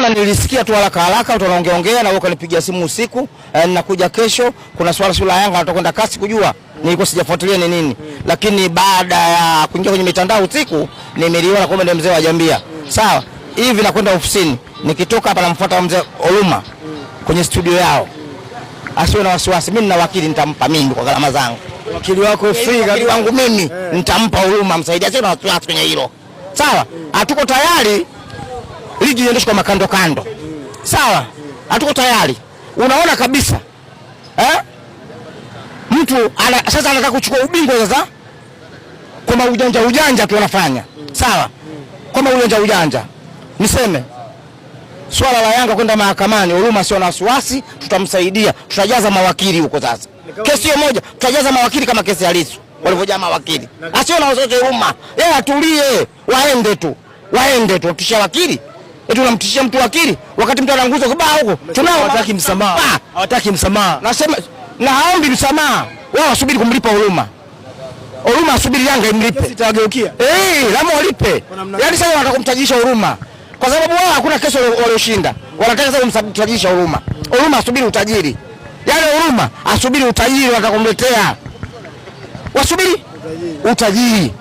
Bwana, nilisikia tu haraka tunaongea na wewe ukanipigia simu usiku, ninakuja kesho, kuna swala la Yanga natakwenda kasi kujua. Nilikuwa sijafuatilia ni nini. Lakini baada ya kuingia kwenye mitandao usiku, nimeliona kwamba ndio mzee wa Jambia. Sawa. Hivi nakwenda ofisini. Nikitoka hapa namfuata mzee Oluma kwenye studio yao. Asiwe na wasiwasi, mimi nina wakili nitampa mimi kwa gharama zangu. Wakili wako free wakili wangu mimi nitampa Oluma msaidia, asiwe na wasiwasi kwenye hilo. Sawa? Hatuko tayari ligi iendeshwe kwa makando kando. Sawa? Hatuko tayari. Unaona kabisa. Mtu sasa anataka kuchukua ubingwa sasa. Kama ujanja tu wanafanya. Sawa? Kama ujanja. Niseme swala la Yanga kwenda mahakamani, Oluma sio na wasiwasi, tutamsaidia. Tutajaza mawakili huko sasa. Kesi hiyo moja, tutajaza mawakili kama kesi ya Lissu. Walivyojaa mawakili. Asio na wasiwasi Oluma. Yeye atulie, waende tu. Tutisha wakili. Tunamtishia mtu wakili wakati mtu anaanguza kibao huko. Tunao hawataki msamaha. Nasema na haombi msamaha. Wao wasubiri kumlipa Oluma. Oluma asubiri Yanga imlipe. Sitageukia. Lazima walipe. Yaani sasa wanataka kumtajisha Oluma. Kwa sababu wao hakuna kesi walioshinda. Wanataka sasa kumtajisha Oluma. Oluma asubiri utajiri. Yaani Oluma asubiri utajiri wanataka kumletea. Wasubiri utajiri.